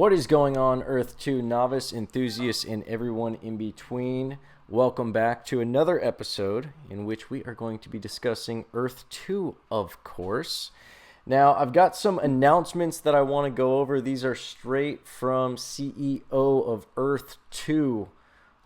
What is going on, Earth 2 novice, enthusiasts, and everyone in between? Welcome back to another episode in which we are going to be discussing Earth 2, of course. Now, I've got some announcements that I want to go over. These are straight from CEO of Earth 2,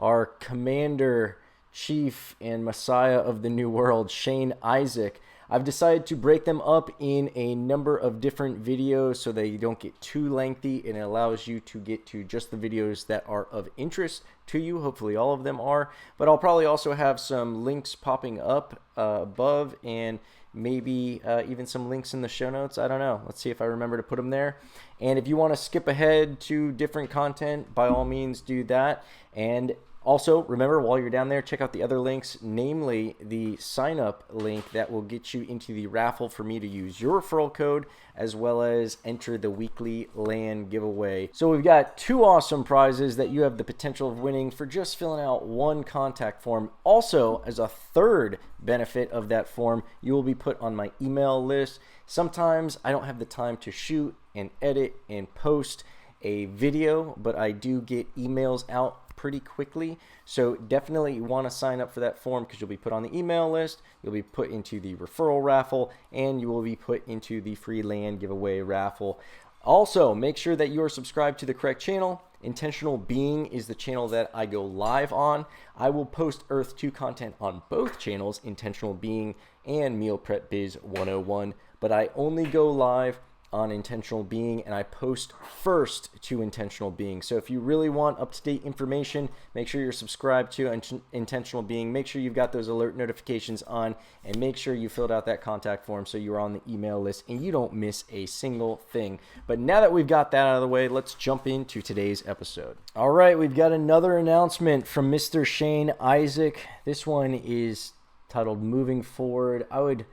our commander, chief, and messiah of the new world, Shane Isaac. I've decided to break them up in a number of different videos so they don't get too lengthy, and it allows you to get to just the videos that are of interest to you. Hopefully all of them are, but I'll probably also have some links popping up above, and maybe even some links in the show notes. I don't know. Let's see if I remember to put them there. And if you want to skip ahead to different content, by all means do that. And also, remember, while you're down there, check out the other links, namely the sign-up link that will get you into the raffle for me to use your referral code, as well as enter the weekly LAN giveaway. So we've got two awesome prizes that you have the potential of winning for just filling out one contact form. Also, as a third benefit of that form, you will be put on my email list. Sometimes I don't have the time to shoot and edit and post a video, but I do get emails out pretty quickly, so definitely you want to sign up for that form because you'll be put on the email list, you'll be put into the referral raffle, and you will be put into the free LAN giveaway raffle. Also, make sure that you are subscribed to the correct channel. Intentional Being is the channel that I go live on. I will post Earth 2 content on both channels, Intentional Being and Meal Prep Biz 101, but I only go live on Intentional Being, and I post first to Intentional Being. So if you really want up-to-date information, make sure you're subscribed to Intentional Being. Make sure you've got those alert notifications on, and make sure you filled out that contact form so you're on the email list and you don't miss a single thing. But now that we've got that out of the way, let's jump into today's episode. All right, we've got another announcement from Mr. Shane Isaac. This one is titled Moving Forward. I would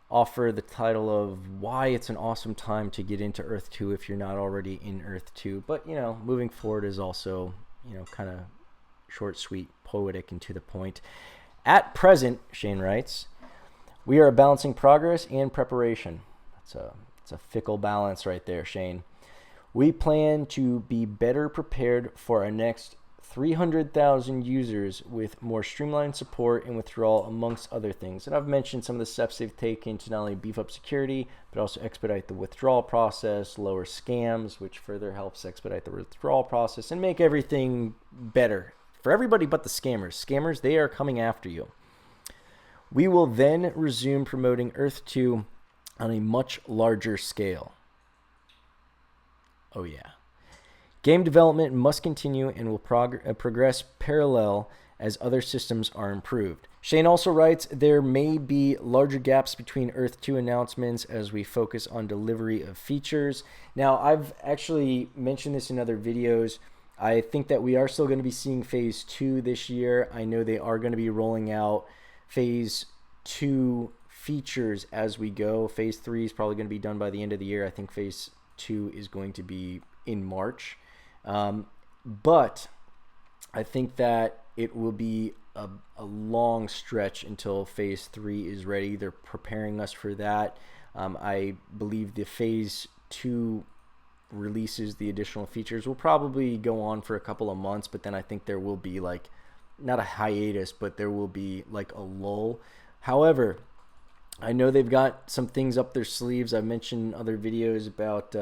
offer the title of why it's an awesome time to get into Earth 2 if you're not already in Earth 2. But, moving forward is also, kind of short, sweet, poetic, and to the point. At present, Shane writes, we are balancing progress and preparation. It's a fickle balance right there, Shane. We plan to be better prepared for our next 300,000 users with more streamlined support and withdrawal, amongst other things. And I've mentioned some of the steps they've taken to not only beef up security, but also expedite the withdrawal process, lower scams, which further helps expedite the withdrawal process, and make everything better for everybody but the scammers. Scammers, they are coming after you. We will then resume promoting Earth 2 on a much larger scale. Oh yeah. Game development must continue and will progress parallel as other systems are improved. Shane also writes, there may be larger gaps between Earth 2 announcements as we focus on delivery of features. Now, I've actually mentioned this in other videos. I think that we are still going to be seeing Phase 2 this year. I know they are going to be rolling out Phase 2 features as we go. Phase 3 is probably going to be done by the end of the year. I think Phase 2 is going to be in March. But I think that it will be a long stretch until Phase 3 is ready. They're preparing us for that. I believe the Phase 2 releases, the additional features, will probably go on for a couple of months, but then I think there will be not a hiatus, but there will be a lull. However, I know they've got some things up their sleeves. I've mentioned in other videos about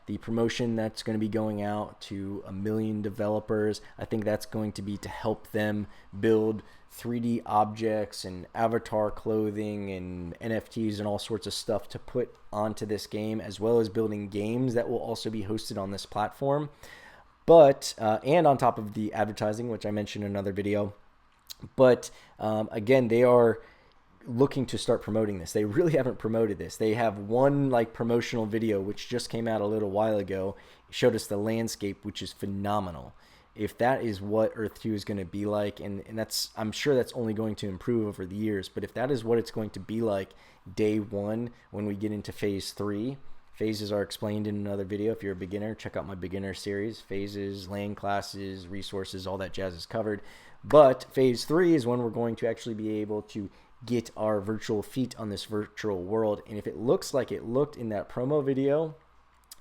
the promotion that's going to be going out to 1 million developers. I think that's going to be to help them build 3D objects and avatar clothing and NFTs and all sorts of stuff to put onto this game, as well as building games that will also be hosted on this platform. But, and on top of the advertising, which I mentioned in another video. But again, they are looking to start promoting this. They really haven't promoted this. They have one promotional video which just came out a little while ago. It showed us the landscape, which is phenomenal. If that is what Earth 2 is going to be like, and that's, I'm sure that's only going to improve over the years, but if that is what it's going to be like day one when we get into Phase 3, phases are explained in another video. If you're a beginner, check out my beginner series. Phases, LAN classes, resources, all that jazz is covered. But Phase 3 is when we're going to actually be able to get our virtual feet on this virtual world. And if it looks like it looked in that promo video,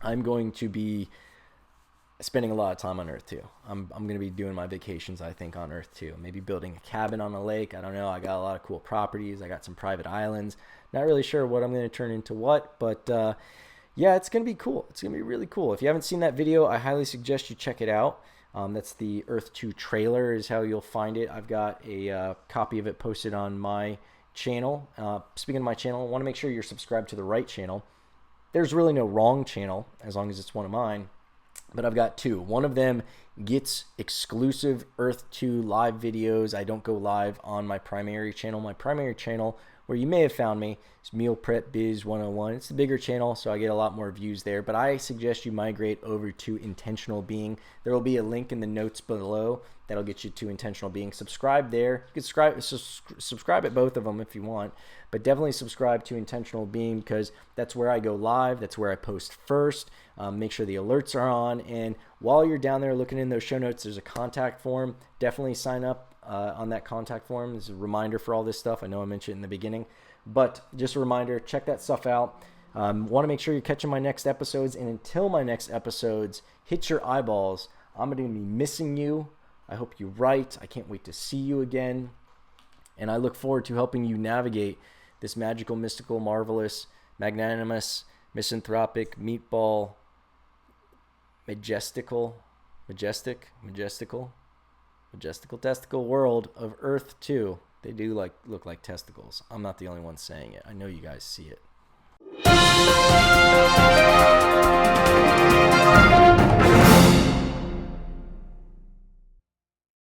I'm going to be spending a lot of time on Earth 2. I'm going to be doing my vacations, I think, on Earth 2. Maybe building a cabin on a lake. I don't know. I got a lot of cool properties. I got some private islands. Not really sure what I'm going to turn into what, but yeah, it's going to be cool. It's going to be really cool. If you haven't seen that video, I highly suggest you check it out. That's the Earth 2 trailer is how you'll find it. I've got a copy of it posted on my channel. Speaking of my channel, I want to make sure you're subscribed to the right channel. There's really no wrong channel as long as it's one of mine. But I've got two. One of them gets exclusive Earth 2 live videos. I don't go live on my primary channel. My primary channel, where you may have found me, is Meal Prep Biz 101. It's the bigger channel, so I get a lot more views there. But I suggest you migrate over to Intentional Being. There will be a link in the notes below that'll get you to Intentional Being. Subscribe there. You can subscribe at both of them if you want. But definitely subscribe to Intentional Being because that's where I go live. That's where I post first. Make sure the alerts are on. And while you're down there looking in those show notes, there's a contact form. Definitely sign up on that contact form. It's a reminder for all this stuff. I know I mentioned it in the beginning. But just a reminder, check that stuff out. Want to make sure you're catching my next episodes. And until my next episodes hit your eyeballs, I'm going to be missing you. I hope you write. I can't wait to see you again. And I look forward to helping you navigate this magical, mystical, marvelous, magnanimous, misanthropic, meatball, majestical testicle world of Earth 2. They do look like testicles. I'm not the only one saying it. I know you guys see it.